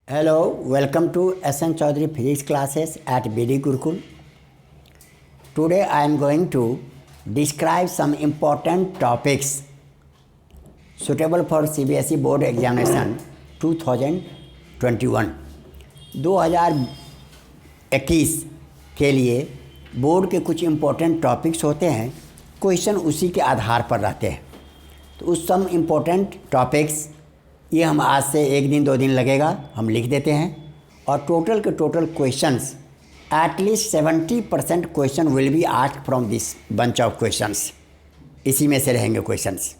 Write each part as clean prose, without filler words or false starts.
Hello, welcome to SN Chaudhary Physics classes at BD Gurukul. Today I am going to describe some important topics suitable for CBSE Board Examination 2021. 2021 के लिए board के कुछ important topics होते हैं, question उसी के आधार पर रहते हैं। तो उस सम इम्पोर्टेंट टॉपिक्स ये हम आज से एक दिन 2 दिन लगेगा, हम लिख देते हैं और टोटल के total questions at least 70% question will be asked from this bunch of questions. इसी में से रहेंगे क्वेश्चंस।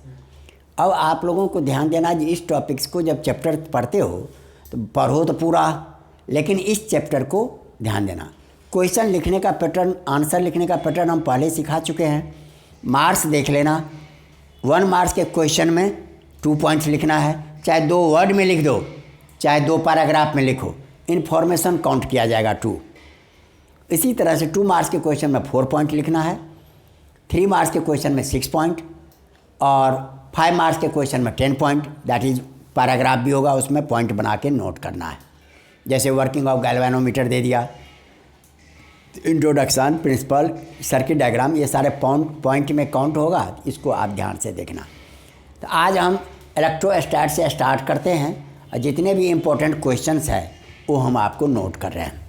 अब आप लोगों को ध्यान देना जी, इस टॉपिक्स को जब चैप्टर पढ़ते हो तो पढ़ो तो पूरा, लेकिन इस चैप्टर को ध्यान देना। क्वेश्चन लिखने का पैटर्न, आंसर लिखने का पैटर्न हम पहले सिखा चुके हैं। मार्क्स देख लेना, 1 मार्क्स के क्वेश्चन में 2 पॉइंट्स लिखना है, चाहे 2 वर्ड में लिख दो, चाहे 2 पैराग्राफ में लिखो, इन्फॉर्मेशन काउंट किया जाएगा 2। इसी तरह से 2 मार्क्स के क्वेश्चन में 4 पॉइंट लिखना है, 3 मार्क्स के क्वेश्चन में 6 पॉइंट और 5 मार्क्स के क्वेश्चन में 10 पॉइंट, दैट इज़ पैराग्राफ भी होगा, उसमें पॉइंट बना के नोट करना है। जैसे वर्किंग ऑफ गैल्वेनोमीटर दे दिया, इंट्रोडक्शन, प्रिंसिपल, सर्किट डायग्राम, ये सारे पॉइंट में काउंट होगा, इसको आप ध्यान से देखना। तो आज हम इलेक्ट्रोस्टैट से स्टार्ट करते हैं और जितने भी इम्पोर्टेंट क्वेश्चंस हैं वो हम आपको नोट कर रहे हैं।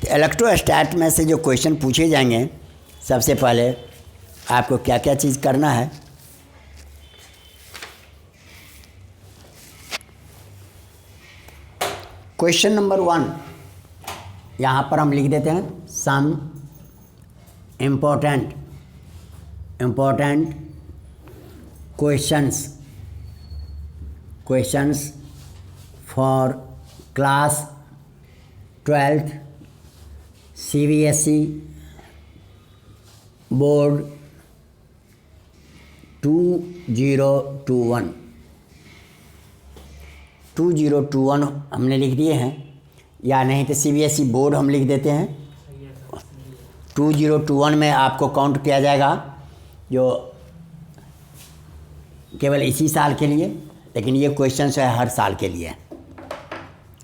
तो इलेक्ट्रोस्टैट में से जो क्वेश्चन पूछे जाएंगे, सबसे पहले आपको क्या क्या चीज़ करना है। क्वेश्चन नंबर 1 यहाँ पर हम लिख देते हैं, some important questions for class 12th CBSE board 2021 हमने लिख दिए हैं, या नहीं तो CBSE बोर्ड हम लिख देते हैं। 2021 में आपको काउंट किया जाएगा, जो केवल इसी साल के लिए, लेकिन ये क्वेश्चन है हर साल के लिए।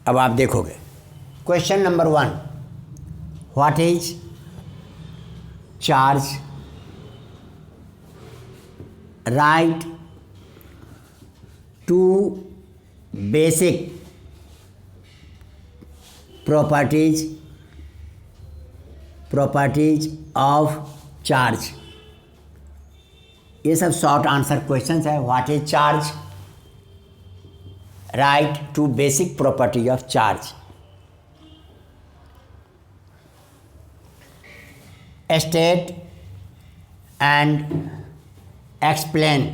अब आप देखोगे question number 1, what is charge, right 2 basic properties of charge. ये सब शॉर्ट आंसर क्वेश्चंस है। What is charge, right 2 basic property of charge, state and explain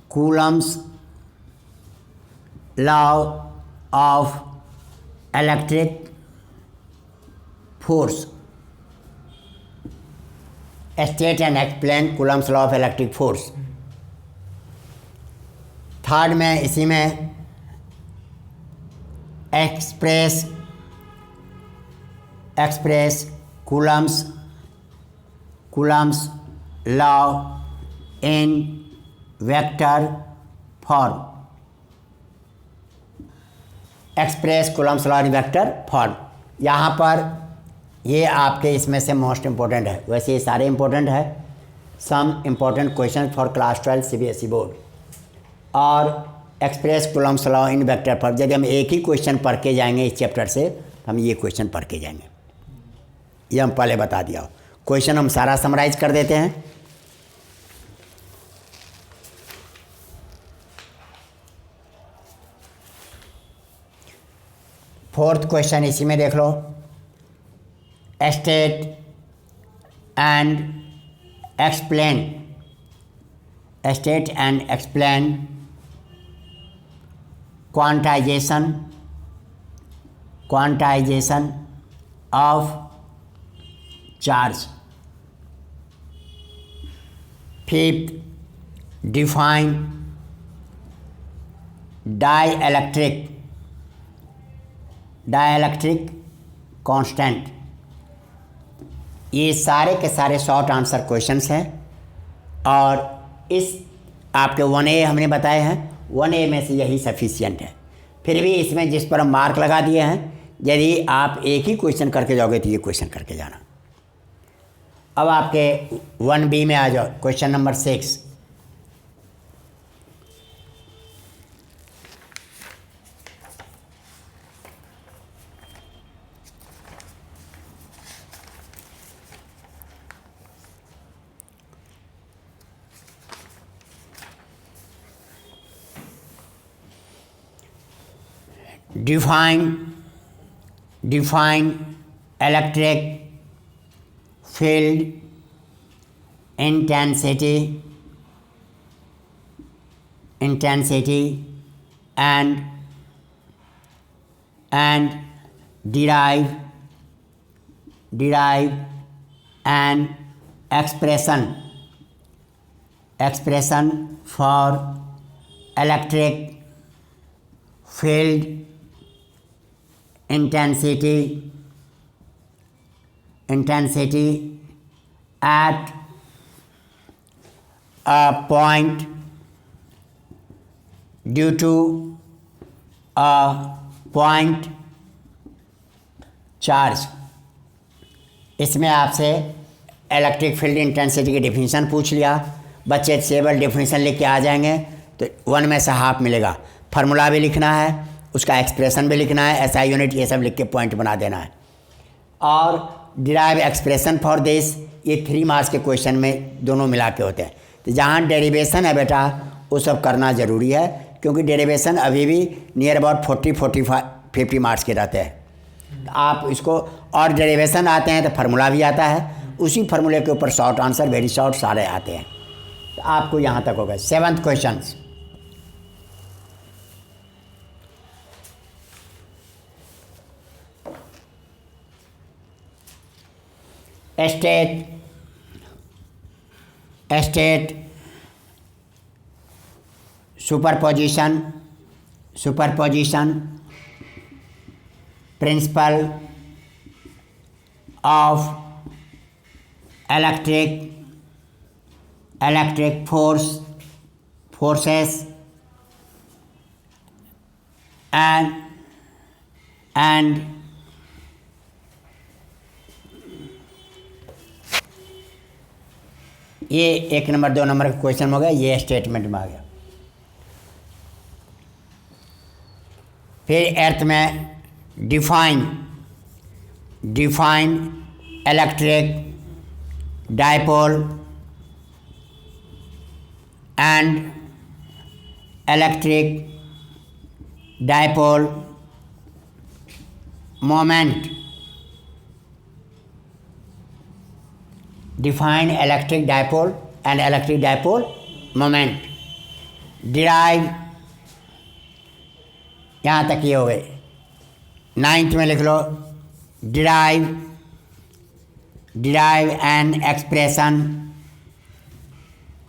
Coulomb's law of electric force, state and explain Coulomb's law of electric force. Third में इसी में express Coulomb's law in vector form, express Coulomb's law in vector form. यहाँ पर ये आपके इसमें से most important है, वैसे ये सारे इम्पोर्टेंट है। Some important question for class 12 CBSE board और express Coulomb's law in vector form. यदि हम एक ही क्वेश्चन पढ़ के जाएंगे इस चैप्टर से, हम ये क्वेश्चन पढ़ के जाएंगे, ये हम पहले बता दिया। क्वेश्चन हम सारा समराइज कर देते हैं। फोर्थ क्वेश्चन इसी में देख लो, state and explain quantization of charge. Fifth, define dielectric constant. ये सारे के सारे शॉर्ट आंसर क्वेश्चंस हैं और इस आपके 1A हमने बताए हैं, 1A में से यही सफिशियंट है। फिर भी इसमें जिस पर हम मार्क लगा दिए हैं, यदि आप एक ही क्वेश्चन करके जाओगे तो ये क्वेश्चन करके जाना। अब आपके 1B में आ जाओ, question number 6। define electric field intensity and derive an expression for electric field intensity at a point due to a point charge. इसमें आपसे इलेक्ट्रिक फील्ड इंटेंसिटी की डिफिनीशन पूछ लिया। बच्चे केवल डिफिनीशन लिख के आ जाएंगे तो 1 में से हाफ मिलेगा। फार्मूला भी लिखना है, उसका एक्सप्रेशन भी लिखना है, एसआई यूनिट ये सब लिख के पॉइंट बना देना है। और डिराइव एक्सप्रेशन फॉर दिस, ये 3 मार्क्स के क्वेश्चन में दोनों मिला के होते हैं। तो जहाँ डेरिवेशन है बेटा वो सब करना ज़रूरी है, क्योंकि डेरिवेशन अभी भी नियर अबाउट 40-50 मार्क्स के रहते हैं। आप इसको, और डेरिवेशन आते हैं तो फार्मूला भी आता है, उसी फार्मूले के ऊपर शॉर्ट आंसर, वेरी शॉर्ट सारे आते हैं। तो आपको यहाँ तक हो गए 7th question. State superposition principle of electric forces and ये 1 नंबर 2 नंबर का क्वेश्चन हो गया, ये स्टेटमेंट में आ गया। फिर अर्थ में define electric dipole and electric dipole moment. Define electric dipole and electric dipole moment. Derive, यहाँ तक ये हो गए। 9th में लिख लो, derive an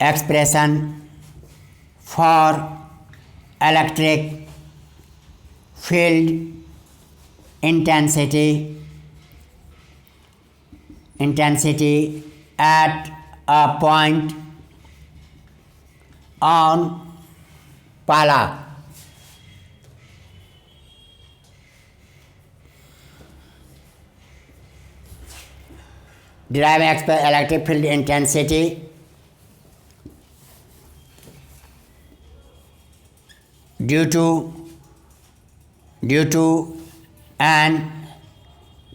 expression for electric field intensity at a point on pala। Derive electric field intensity due to an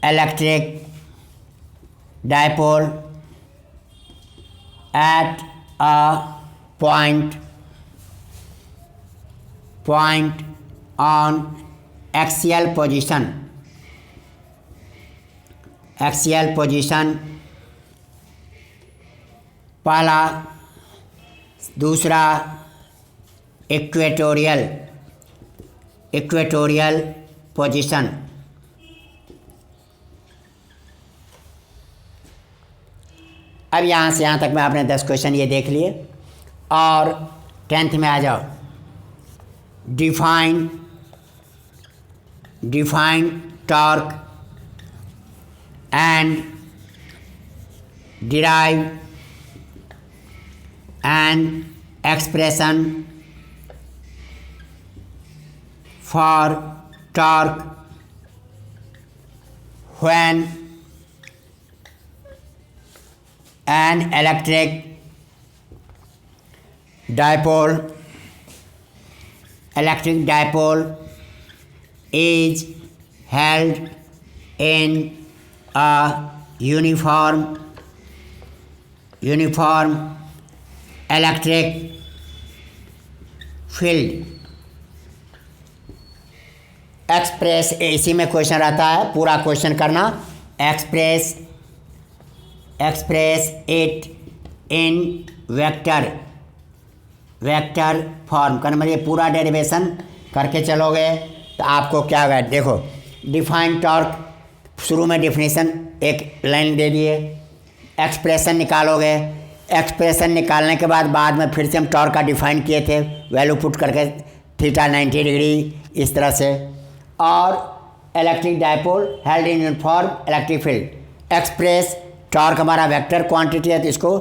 electric dipole at a point on axial position पहला। दूसरा इक्वेटोरियल पोजीशन। अब यहाँ से यहाँ तक में आपने 10 क्वेश्चन ये देख लिए। और 10th में आ जाओ। Define torque and derive an expression for torque when an electric dipole is held in a uniform electric field। Express, इसी में क्वेश्चन रहता है, पूरा क्वेश्चन करना। Express it in vector form करना, मतलब पूरा डेरिवेशन करके चलोगे तो आपको क्या होगा। देखो, डिफाइन टॉर्क, शुरू में डेफिनेशन एक लाइन दे दिए, एक्सप्रेशन निकालोगे, एक्सप्रेशन निकालने के बाद में फिर से हम टॉर्क का डिफाइन किए थे, वैल्यू पुट करके थीटा 90 डिग्री इस तरह से। और electric dipole held in uniform electric field. Express torque हमारा वेक्टर क्वांटिटी है, तो इसको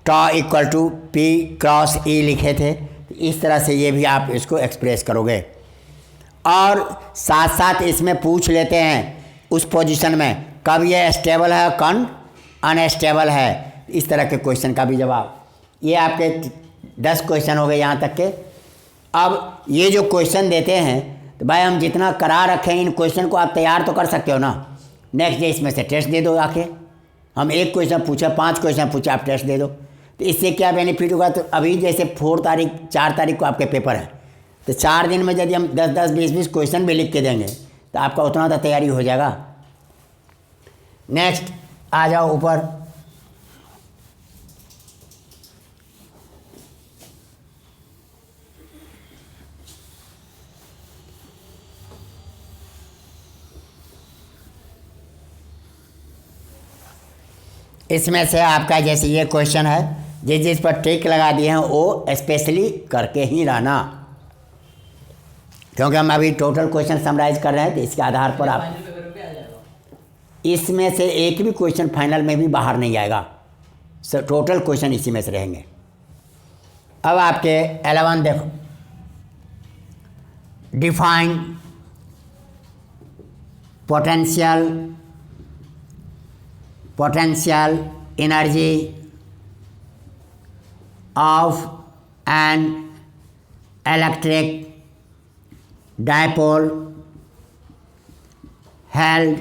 टॉ इक्वल टू पी क्रॉस ई लिखे थे, तो इस तरह से ये भी आप इसको एक्सप्रेस करोगे। और साथ साथ इसमें पूछ लेते हैं उस पोजीशन में कब ये स्टेबल है, कौन अनस्टेबल है, इस तरह के क्वेश्चन का भी जवाब। ये आपके 10 क्वेश्चन हो गए यहाँ तक के। अब ये जो क्वेश्चन देते हैं तो भाई हम जितना करा रखे हैं इन क्वेश्चन को आप तैयार तो कर सकते हो ना। नेक्स्ट डे इसमें से टेस्ट दे दो आके। हम एक क्वेश्चन पूछा, 5 क्वेश्चन पूछा, आप टेस्ट दे दो, तो इससे क्या बेनिफिट होगा। तो अभी जैसे 4 तारीख को आपके पेपर है, तो 4 दिन में यदि हम 10-10, 20-20 क्वेश्चन भी लिख के देंगे तो आपका उतना तो तैयारी हो जाएगा। नेक्स्ट आ जाओ ऊपर। इसमें से आपका जैसे ये क्वेश्चन है, जिस पर टिक लगा दिए हैं वो स्पेशली करके ही रहना, क्योंकि हम अभी टोटल क्वेश्चन समराइज कर रहे हैं, तो इसके आधार पर आप इसमें से एक भी क्वेश्चन फाइनल में भी बाहर नहीं आएगा, टोटल क्वेश्चन इसी में से रहेंगे। अब आपके 11 देखो, define potential energy of an electric dipole held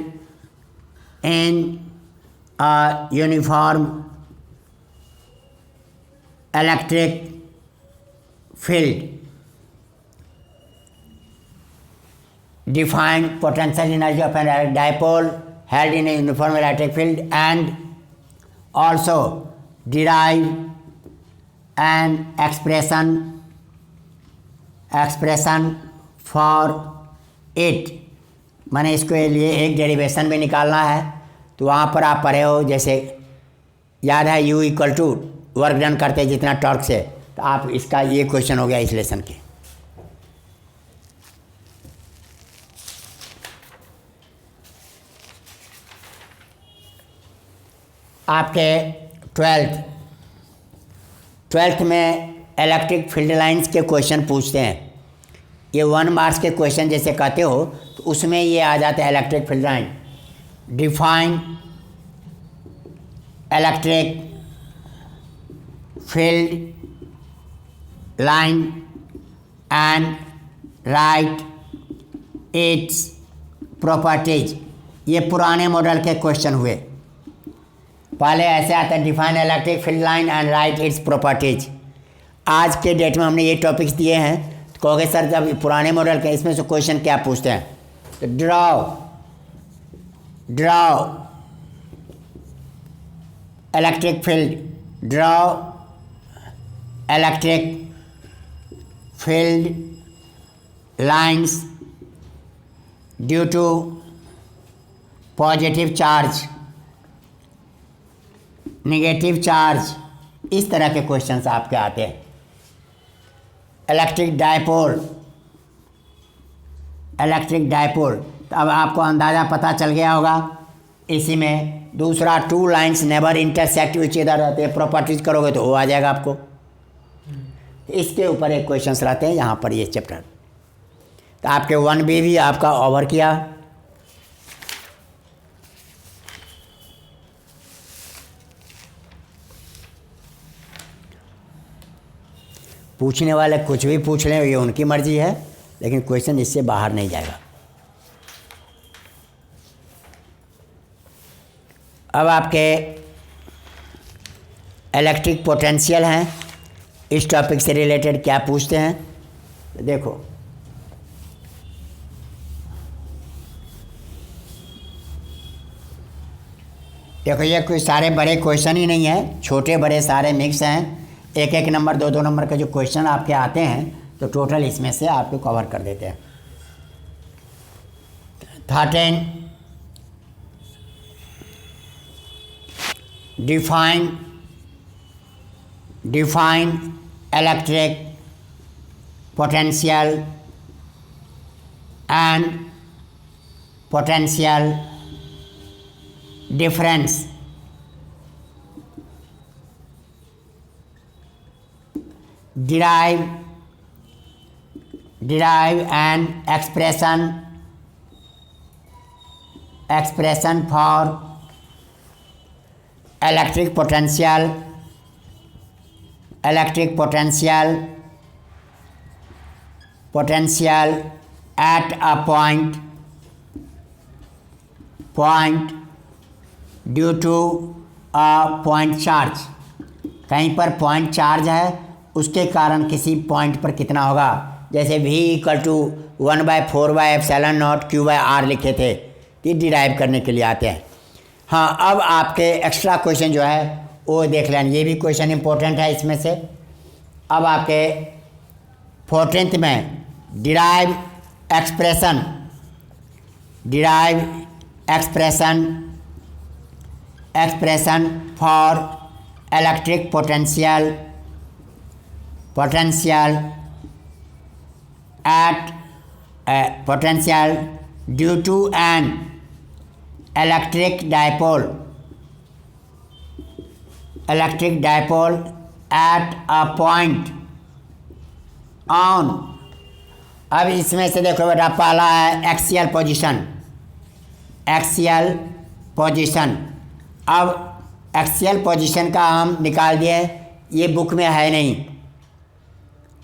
in a uniform electric field। Define potential energy of an electric dipole held in a uniform electric field and also derive an expression for it। मैंने इसके लिए एक derivation भी निकालना है, तो वहाँ पर आप पढ़े हो, जैसे याद है U equal to work done करते हैं जितना टॉर्क से, तो आप इसका ये क्वेश्चन हो गया इस लेसन के। आपके 12th में इलेक्ट्रिक फील्ड लाइंस के क्वेश्चन पूछते हैं। ये 1 मार्क्स के क्वेश्चन जैसे कहते हो, तो उसमें ये आ जाता है electric field line. Define electric field line and right its properties. ये पुराने मॉडल के क्वेश्चन हुए। पहले ऐसे आता है, define electric field line and right its properties. आज के डेट में हमने ये टॉपिक्स दिए हैं, तो कहोगे सर जब पुराने मॉडल के इसमें से क्वेश्चन क्या पूछते हैं, तो draw electric field, draw electric field lines due to positive charge, negative charge, इस तरह के क्वेश्चंस आपके आते हैं। इलेक्ट्रिक डायपोल, तो अब आपको अंदाज़ा पता चल गया होगा। इसी में दूसरा, 2 लाइंस नेवर इंटरसेक्ट विच इधर रहते हैं, प्रॉपर्टीज करोगे तो वो आ जाएगा आपको। इसके ऊपर एक क्वेश्चंस रहते हैं यहाँ पर ये चैप्टर। तो आपके 1B भी आपका ओवर किया। पूछने वाले कुछ भी पूछ लें, ये उनकी मर्जी है, लेकिन क्वेश्चन इससे बाहर नहीं जाएगा। अब आपके इलेक्ट्रिक पोटेंशियल हैं, इस टॉपिक से रिलेटेड क्या पूछते हैं तो देखो, ये कोई सारे बड़े क्वेश्चन ही नहीं है, छोटे बड़े सारे मिक्स हैं। एक एक नंबर 2-2 नंबर के जो क्वेश्चन आपके आते हैं तो टोटल इसमें से आपको कवर कर देते हैं। 13 define electric potential and potential difference. Derive an expression for electric potential at a point due to a point charge। कहीं पर पॉइंट चार्ज है, उसके कारण किसी पॉइंट पर कितना होगा। जैसे V = 1/4/ε0 Q/R लिखे थे, ये डिराइव करने के लिए आते हैं। हाँ, अब आपके एक्स्ट्रा क्वेश्चन जो है वो देख लें, ये भी क्वेश्चन इंपॉर्टेंट है इसमें से। अब आपके 14th में derive expression for electric potential due to an electric dipole at a point on। अब इसमें से देखो बेटा, पहला है एक्सियल पोजीशन। अब एक्सियल पोजीशन का हम निकाल दिए, ये बुक में है नहीं,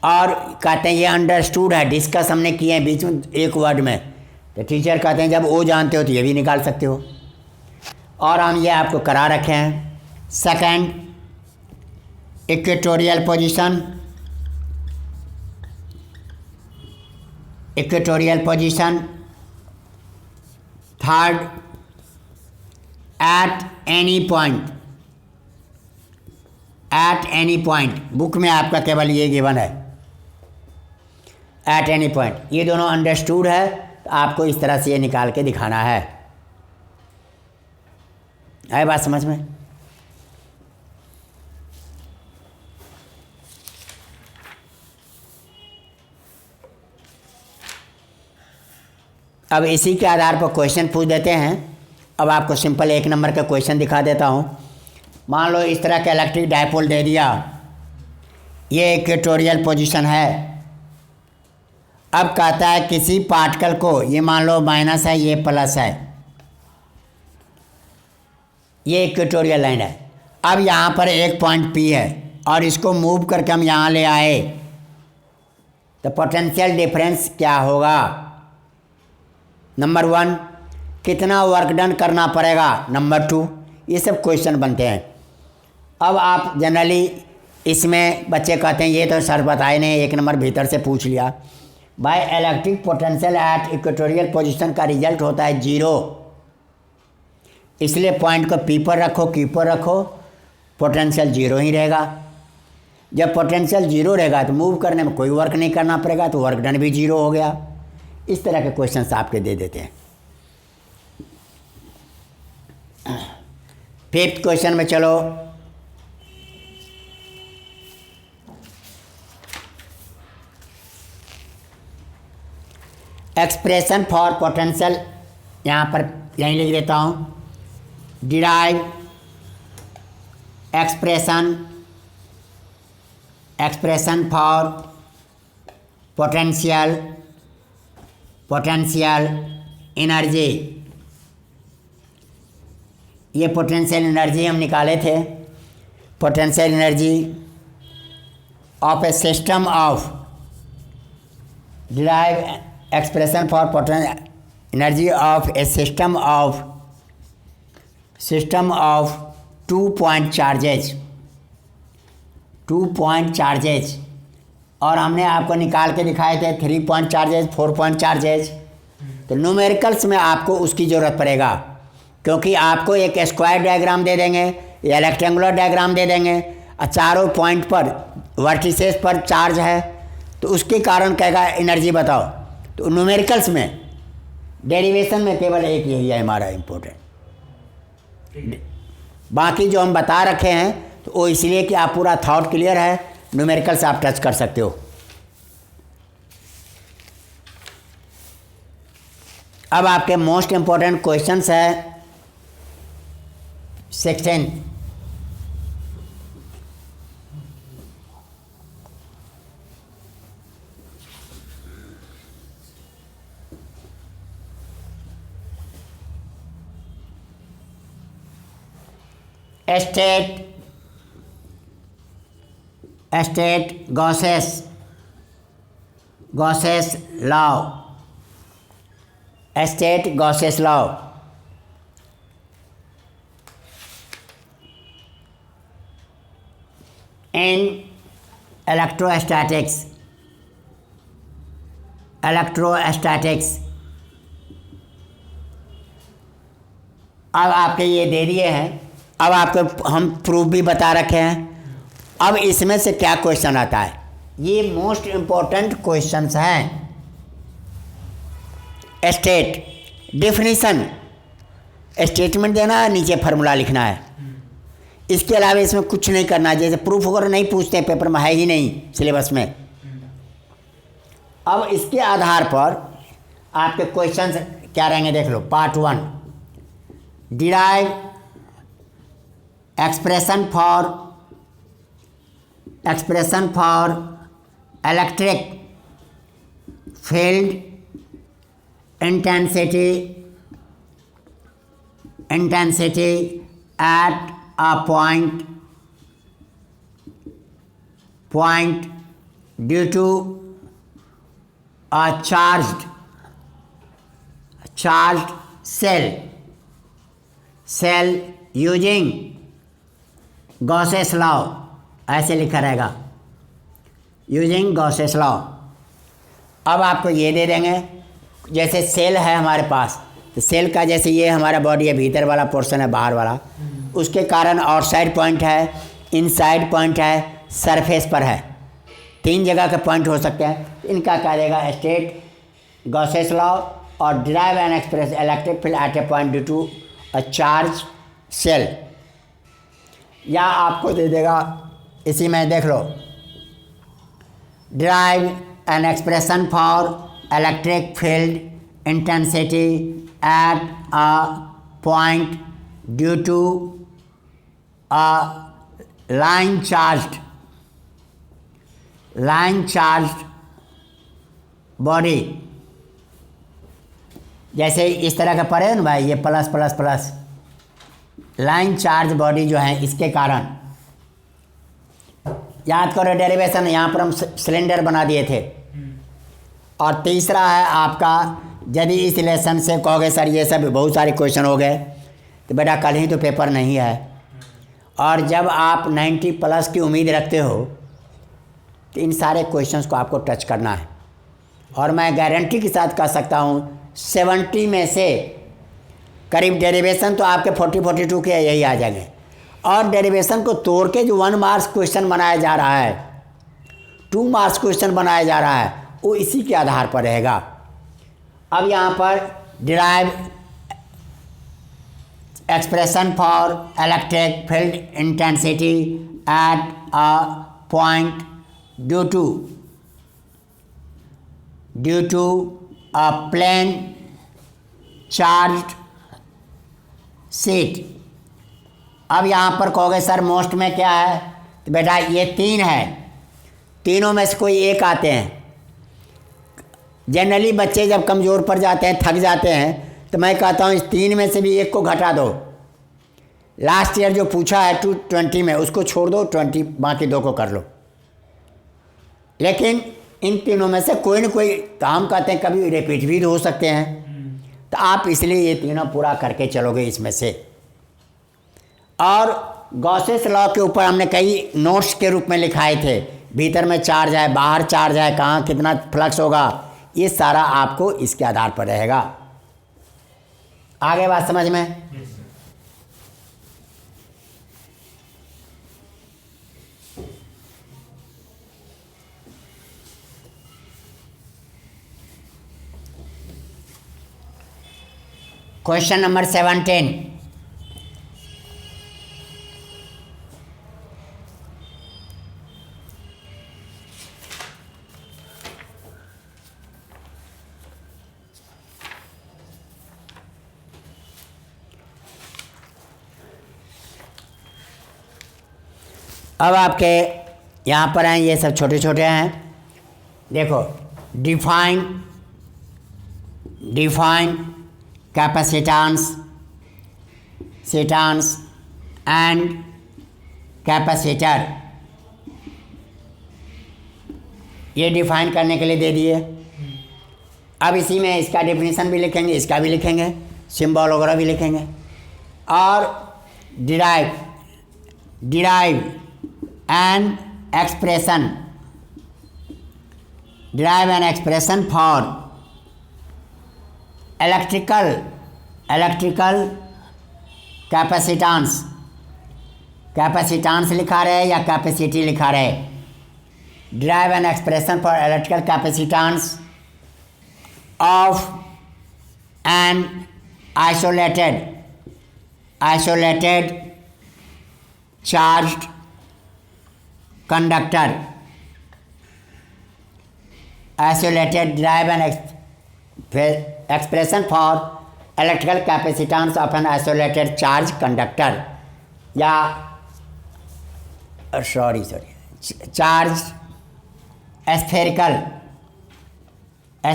और कहते हैं ये अंडरस्टूड है, डिस्कस हमने किए हैं बीच में एक वर्ड में। तो टीचर कहते हैं जब वो जानते हो तो ये भी निकाल सकते हो, और हम ये आपको करा रखे हैं। Second, equatorial position. Third, at any point. Book में आपका केवल ये गिवन है, एट एनी पॉइंट। ये दोनों अंडरस्टूड है, तो आपको इस तरह से ये निकाल के दिखाना है। आए बात समझ में? अब इसी के आधार पर क्वेश्चन पूछ देते हैं। अब आपको सिंपल 1 नंबर का क्वेश्चन दिखा देता हूँ। मान लो इस तरह का इलेक्ट्रिक डायपोल दे दिया, ये इक्वेटोरियल पोजीशन है। अब कहता है किसी पार्टिकल को, ये मान लो माइनस है, ये प्लस है, ये इक्वेटोरियल लाइन है। अब यहाँ पर एक पॉइंट P है और इसको मूव करके हम यहाँ ले आए, तो पोटेंशियल डिफरेंस क्या होगा। नंबर 1, कितना वर्क डन करना पड़ेगा। नंबर 2, ये सब क्वेश्चन बनते हैं। अब आप जनरली इसमें बच्चे कहते हैं ये तो सर बताए नहीं, 1 नंबर भीतर से पूछ लिया। भाई electric potential at equatorial position का रिजल्ट होता है 0, इसलिए पॉइंट को P पर रखो, Q पर रखो, पोटेंशियल 0 ही रहेगा। जब पोटेंशियल 0 रहेगा तो मूव करने में कोई वर्क नहीं करना पड़ेगा, तो वर्क डन भी 0 हो गया। इस तरह के क्वेश्चंस आपके दे देते हैं। 5th क्वेश्चन में चलो, एक्सप्रेशन फॉर पोटेंशियल, यहाँ पर यहीं लिख देता हूँ। Derive expression expression for potential energy. ये पोटेंशियल एनर्जी हम निकाले थे। Potential energy of A system of derive expression for potential energy of A system of 2 point charges और हमने आपको निकाल के दिखाए थे 3 पॉइंट चार्जेज, 4 पॉइंट चार्जेज। तो न्यूमेरिकल्स में आपको उसकी ज़रूरत पड़ेगा, क्योंकि आपको एक स्क्वायर डायग्राम दे देंगे या रेक्टेंगुलर डायग्राम दे देंगे और चारों पॉइंट पर वर्टिसेस पर चार्ज है, तो उसके कारण कहेगा एनर्जी बताओ। तो न्यूमेरिकल्स में डेरिवेशन में केवल एक यही है हमारा इम्पोर्टेंट। बाकी जो हम बता रखे हैं तो वो इसलिए कि आप पूरा थॉट क्लियर है, न्यूमेरिकल से आप टच कर सकते हो। अब आपके मोस्ट इम्पोर्टेंट क्वेश्चंस है 16 state Gauss's law. In electrostatics अब आपके ये दे दिए हैं। अब आपको हम प्रूफ भी बता रखे हैं। अब इसमें से क्या क्वेश्चन आता है, ये मोस्ट इम्पोर्टेंट क्वेश्चंस हैं। स्टेट डेफिनेशन, स्टेटमेंट देना है, नीचे फार्मूला लिखना है। इसके अलावा इसमें कुछ नहीं करना है। जैसे प्रूफ वगैरह नहीं पूछते, पेपर में है ही नहीं सिलेबस में। अब इसके आधार पर आपके क्वेश्चंस क्या रहेंगे देख लो। Part 1 derive expression for electric field intensity at a point due to a charged cell using Gauss's law, ऐसे लिखा रहेगा यूजिंग गॉसेस लॉ। अब आपको ये दे देंगे, जैसे सेल है हमारे पास, तो सेल का जैसे ये हमारा बॉडी है, भीतर वाला पोर्शन है, बाहर वाला, उसके कारण आउटसाइड पॉइंट है, इनसाइड पॉइंट है, सरफेस पर है। 3 जगह के पॉइंट हो सकते हैं। इनका क्या देगा, स्टेट गॉसेस लॉ और derive and express electric field at a point due to a charge shell. या आपको दे देगा, इसी में देख लो, derive an expression for electric field intensity at a point due to a line charged body. जैसे इस तरह का पढ़े ना भाई, ये plus plus plus line charge body जो है, इसके कारण याद करो डेरिवेशन। यहाँ पर हम सिलेंडर बना दिए थे। और तीसरा है आपका, यदि इस लेसन से कहोगे सर ये सब बहुत सारे क्वेश्चन हो गए, तो बेटा कल ही तो पेपर नहीं है। और जब आप 90 प्लस की उम्मीद रखते हो तो इन सारे क्वेश्चंस को आपको टच करना है। और मैं गारंटी के साथ कह सकता हूँ 70 में से करीब डेरिवेशन तो आपके 40-42 के यही आ जाएंगे। और डेरिवेशन को तोड़ के जो 1 मार्क्स क्वेश्चन बनाया जा रहा है, 2 मार्क्स क्वेश्चन बनाया जा रहा है, वो इसी के आधार पर रहेगा। अब यहाँ पर derive expression for electric field intensity at a point due to a plane charged sheet. अब यहाँ पर कहोगे सर मोस्ट में क्या है, तो बेटा ये 3 है। तीनों में से कोई एक आते हैं। जनरली बच्चे जब कमज़ोर पड़ जाते हैं, थक जाते हैं, तो मैं कहता हूँ इस 3 में से भी एक को घटा दो। लास्ट ईयर जो पूछा है 220 में, उसको छोड़ दो, 20 बाकी 2 को कर लो। लेकिन इन तीनों में से कोई न कोई काम कहते हैं कभी रिपीट भी हो सकते हैं, तो आप इसलिए ये तीनों पूरा करके चलोगे इसमें से। और गॉसेस लॉ के ऊपर हमने कई नोट्स के रूप में लिखाए थे, भीतर में चार्ज है, बाहर चार्ज है, कहाँ कितना फ्लक्स होगा, ये सारा आपको इसके आधार पर रहेगा। आगे बात समझ में? Question number 17। अब आपके यहाँ पर हैं, ये सब छोटे छोटे हैं। देखो, डिफाइन कैपेसिटेंस एंड कैपेसिटर, ये डिफाइन करने के लिए दे दिए। अब इसी में इसका डेफिनेशन भी लिखेंगे, इसका भी लिखेंगे, सिंबल वगैरह भी लिखेंगे। और derive an expression for electrical capacitance लिखा रहे या कैपेसिटी लिखा रहे। Derive an expression for electrical capacitance of an isolated charged conductor. derive an expression for electrical capacitance of an isolated charge conductor, या charged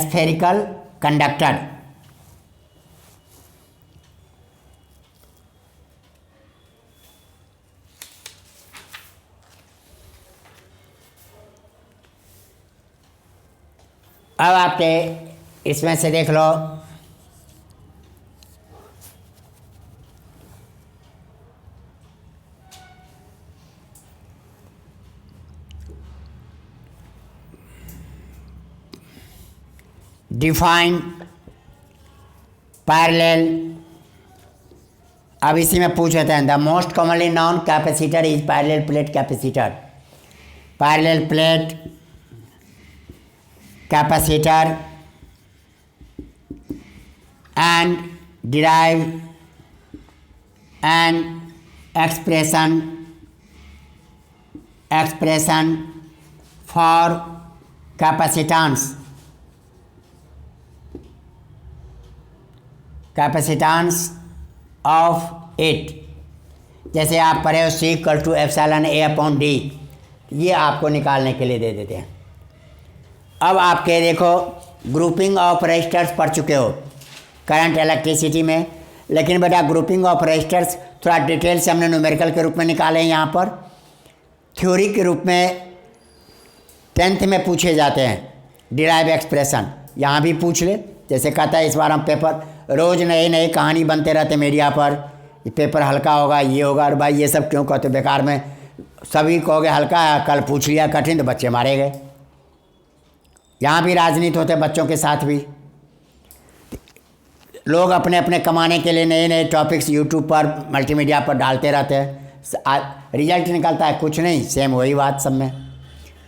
spherical conductor। अब आपके इसमें से देख लो, डिफाइन पैरेलल। अब इसी में पूछ रहे हैं, the most commonly non capacitor is parallel plate capacitor. Parallel plate capacitor and derive an expression for capacitance of it। जैसे आप पढ़े हो C=εA/d, ये आपको निकालने के लिए दे देते हैं। अब आपके देखो, ग्रुपिंग ऑफ रेजिस्टर्स पढ़ चुके हो करंट इलेक्ट्रिसिटी में, लेकिन बेटा ग्रुपिंग ऑफ रेजिस्टर्स थोड़ा डिटेल से हमने न्यूमेरिकल के रूप में निकाले हैं। यहाँ पर थ्योरी के रूप में 10th में पूछे जाते हैं। डिराइव एक्सप्रेशन यहाँ भी पूछ ले, जैसे कहता है इस बार हम पेपर रोज़ नए नए कहानी बनते रहते मीडिया पर, ये पेपर हल्का होगा, ये होगा। और भाई ये सब क्यों कहते, बेकार में सभी कहोगे हल्का है, कल पूछ लिया कठिन तो बच्चे मारे गए। यहाँ भी राजनीति होते बच्चों के साथ भी। लोग अपने अपने कमाने के लिए नए नए टॉपिक्स यूट्यूब पर मल्टीमीडिया पर डालते रहते हैं, रिजल्ट निकलता है कुछ नहीं, सेम वही बात सब में।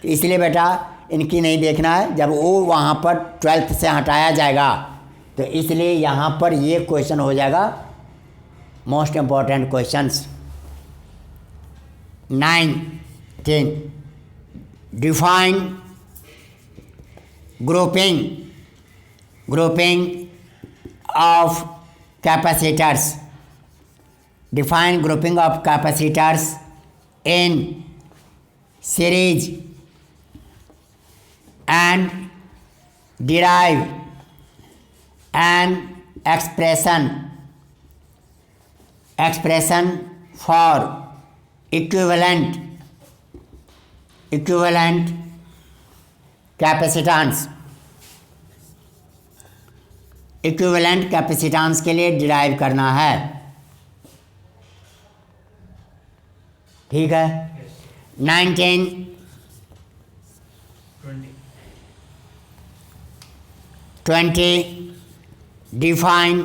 तो इसलिए बेटा इनकी नहीं देखना है, जब वो वहाँ पर 12th से हटाया जाएगा तो इसलिए यहाँ पर ये क्वेश्चन हो जाएगा most important questions. 19 define grouping of capacitors। Define grouping of capacitors in series and derive an expression for equivalent capacitance, equivalent capacitance के लिए डिराइव करना है। ठीक है। 1920 define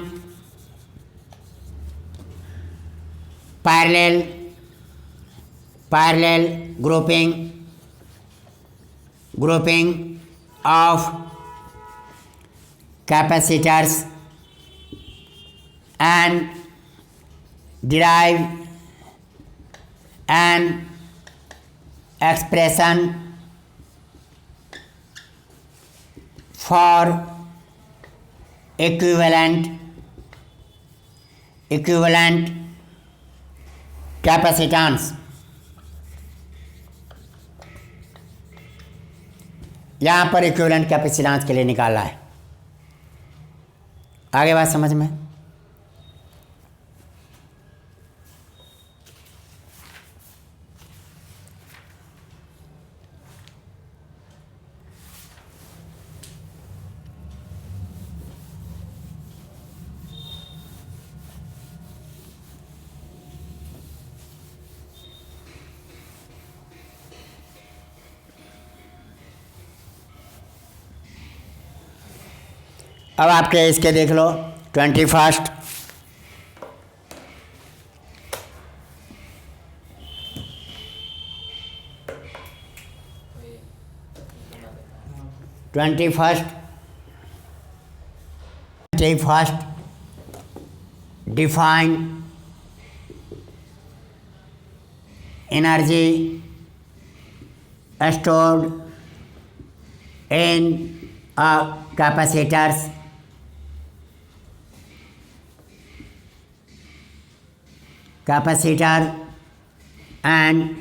parallel grouping of capacitors and derive an expression for equivalent capacitance। यहाँ पर equivalent capacitance के लिए निकाला है। आगे बात समझ में। अब आपके इसके देख लो 21 define energy stored in a capacitor and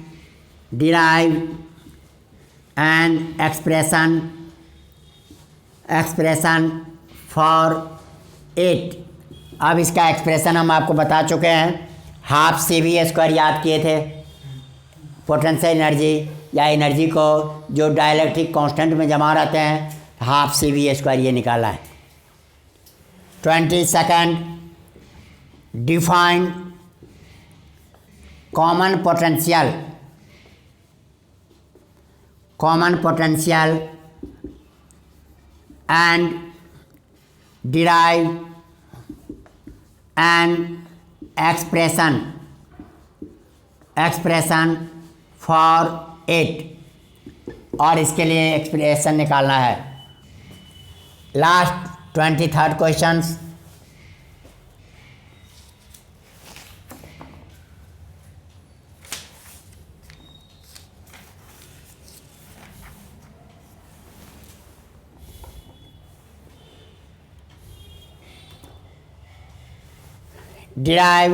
derive an expression for it। अब इसका एक्सप्रेशन हम आपको बता चुके हैं। हाफ CV² याद किए थे। पोटेंशियल एनर्जी या एनर्जी को जो डाइलेक्ट्रिक कांस्टेंट में जमा रहते हैं, हाफ CV² ये निकाला है। 22 define common potential and derive an expression for it। और इसके लिए एक्सप्रेशन निकालना है। Last 23rd question. derive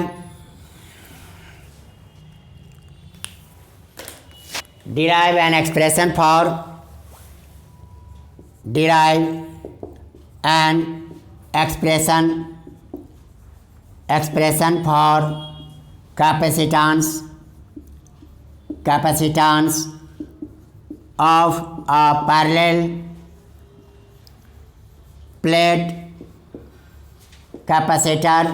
an expression for capacitance of a parallel plate capacitor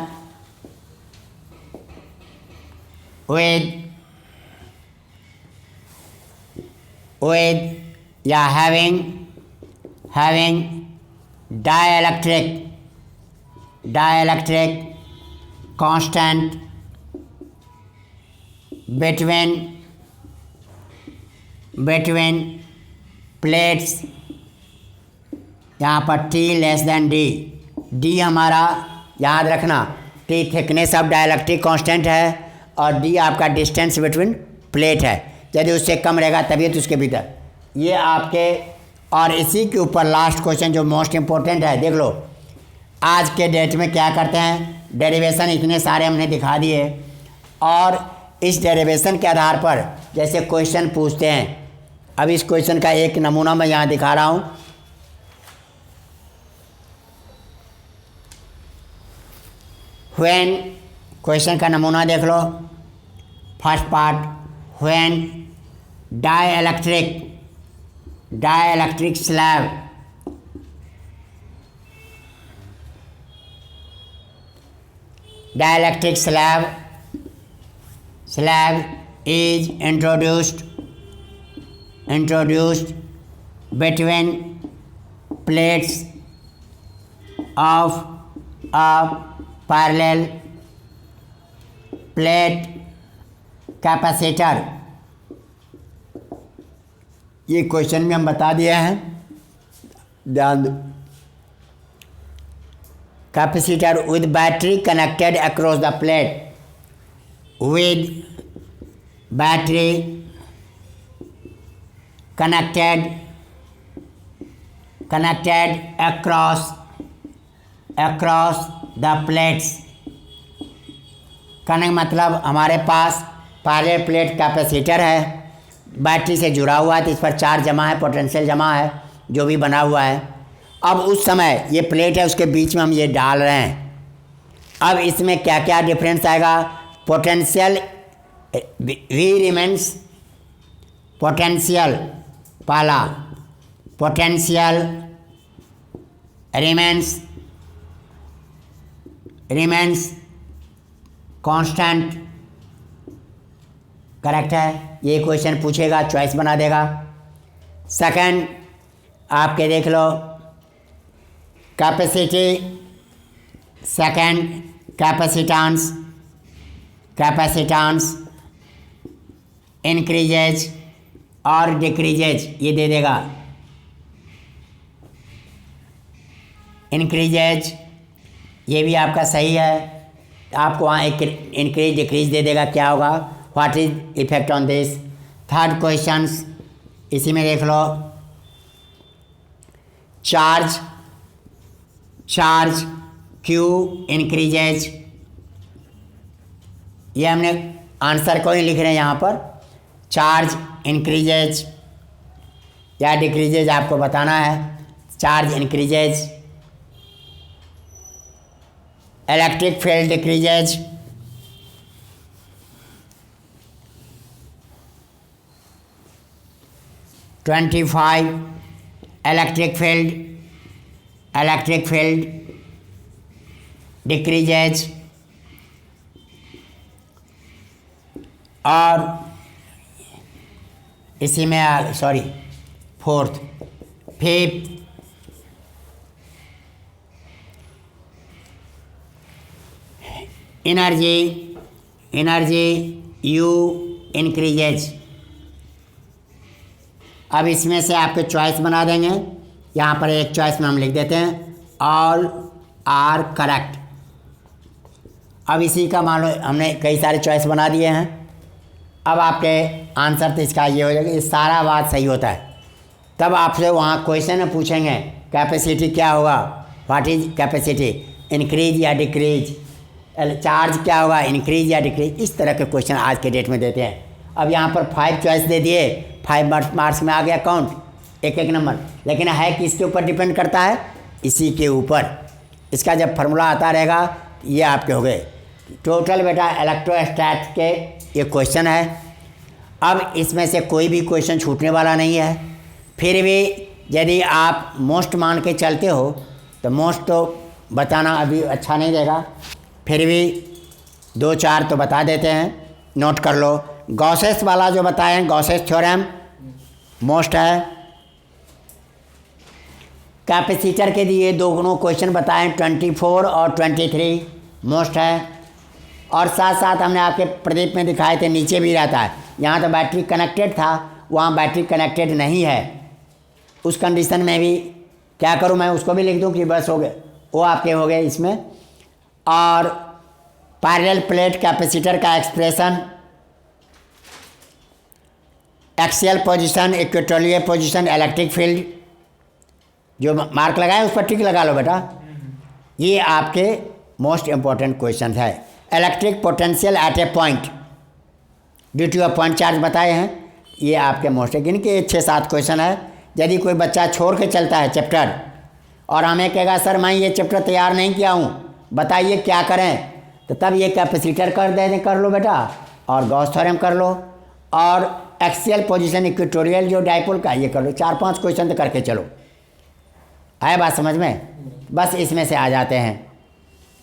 with या having dielectric constant between plates। यहाँ पर T D। D हमारा याद रखना, T thickness of dielectric constant है और D आपका डिस्टेंस बिटवीन प्लेट है। यदि उससे कम रहेगा तभी तो उसके भीतर ये आपके। और इसी के ऊपर लास्ट क्वेश्चन जो मोस्ट इम्पोर्टेंट है, देख लो। आज के डेट में क्या करते हैं, डेरिवेशन इतने सारे हमने दिखा दिए और इस डेरिवेशन के आधार पर जैसे क्वेश्चन पूछते हैं अब इस क्वेश्चन का एक नमूना मैं यहाँ दिखा रहा हूँ। व्हेन, क्वेश्चन का नमूना देख लो। First part, when dielectric slab is introduced between plates of a parallel plate capacitor। ये क्वेश्चन में हम बता दिए हैं, ध्यान दो। Capacitor with battery connected across the plate, with battery connected across the plates। कहने का मतलब हमारे पास पैरेलल प्लेट कैपेसिटर है, बैटरी से जुड़ा हुआ है, तो इस पर चार्ज जमा है, पोटेंशियल जमा है, जो भी बना हुआ है। अब उस समय ये प्लेट है, उसके बीच में हम ये डाल रहे हैं। अब इसमें क्या क्या डिफरेंस आएगा? पोटेंशियल वी रिमेंस, पोटेंशियल पहला, पोटेंशियल रिमेंस कांस्टेंट, करेक्ट है। ये क्वेश्चन पूछेगा, चॉइस बना देगा। सेकंड आपके देख लो, कैपेसिटी, सेकंड कैपेसिटेंस इंक्रीजेज और डिक्रीजेज, ये दे देगा। इंक्रीजेज ये भी आपका सही है, आपको वहाँ एक इंक्रीज डिक्रीज दे देगा, क्या होगा, what is effect on this. Third questions इसी में देख लो, चार्ज क्यू इंक्रीजेज, ये हमने आंसर को ही लिख रहे हैं यहाँ पर। चार्ज इंक्रीजेज या डिक्रीजेज आपको बताना है। Charge increases, electric field decreases, electric field decreases, और इसी में fourth, fifth energy you increases. अब इसमें से आपके चॉइस बना देंगे, यहाँ पर एक चॉइस में हम लिख देते हैं ऑल आर करेक्ट। अब इसी का मान लो हमने कई सारे चॉइस बना दिए हैं। अब आपके आंसर तो इसका ये हो जाएगा, ये सारा बात सही होता है। तब आपसे वहाँ क्वेश्चन में पूछेंगे कैपेसिटी क्या होगा, व्हाट इज कैपेसिटी, इंक्रीज या डिक्रीज, चार्ज क्या होगा, इंक्रीज या डिक्रीज। इस तरह के क्वेश्चन आज के डेट में देते हैं। अब यहाँ पर 5 चॉइस दे दिए, 5 मार्क्स में आ गया काउंट, एक नंबर। लेकिन है किसके ऊपर डिपेंड करता है, इसी के ऊपर। इसका जब फार्मूला आता रहेगा ये आपके हो गए टोटल बेटा इलेक्ट्रोस्टैट के ये क्वेश्चन है। अब इसमें से कोई भी क्वेश्चन छूटने वाला नहीं है। फिर भी यदि आप मोस्ट मान के चलते हो तो मोस्ट तो बताना अभी अच्छा नहीं देगा, फिर भी 2-4 तो बता देते हैं, नोट कर लो। गॉसेस वाला जो बताएं, गॉसेस थ्योरम मोस्ट है। कैपेसिटर के दिए दोनों क्वेश्चन बताएं, 24 और 23 मोस्ट है। और साथ साथ हमने आपके प्रदीप में दिखाए थे, नीचे भी रहता है। यहाँ तो बैटरी कनेक्टेड था, वहाँ बैटरी कनेक्टेड नहीं है। उस कंडीशन में भी क्या करूँ, मैं उसको भी लिख दूँ कि बस हो गए, वो आपके हो गए इसमें। और पैरेलल प्लेट कैपेसिटर का expression, axial position, equatorial position, electric field, जो मार्क लगाए उस पर टिक लगा लो बेटा। ये आपके मोस्ट इम्पॉर्टेंट क्वेश्चन है। Electric potential at a point due to a point charge बताए हैं। ये आपके मोस्ट गिन के 6-7 क्वेश्चन है। यदि कोई बच्चा छोड़ के चलता है चैप्टर और हमें कहेगा सर मैं ये चैप्टर तैयार नहीं किया हूँ, बताइए क्या करें, तो तब ये कैपेसिटर कर लो बेटा, और गॉस थ्योरम कर लो, और एक्सियल पोजीशन इक्वेटोरियल जो डाइपोल का ये कर लो। 4-5 क्वेश्चन तो करके चलो। आए बात समझ में? बस इसमें से आ जाते हैं।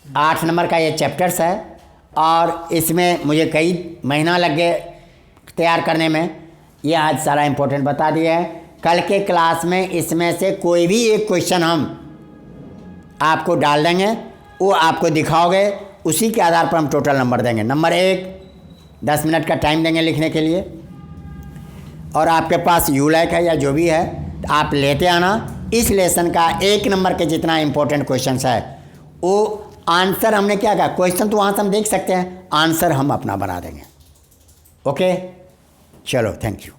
8 नंबर का ये चैप्टर्स है और इसमें मुझे कई महीना लग गए तैयार करने में। ये आज सारा इम्पोर्टेंट बता दिया है। कल के क्लास में इसमें से कोई भी एक क्वेश्चन हम आपको डाल देंगे, वो आपको दिखाओगे, उसी के आधार पर हम टोटल नंबर देंगे। नंबर 1 10 मिनट का टाइम देंगे लिखने के लिए, और आपके पास यूलैक है या जो भी है आप लेते आना। इस लेसन का 1 नंबर के जितना इम्पोर्टेंट क्वेश्चंस है वो आंसर हमने क्या कहा, क्वेश्चन तो वहाँ से हम देख सकते हैं, आंसर हम अपना बना देंगे। ओके, चलो, थैंक यू।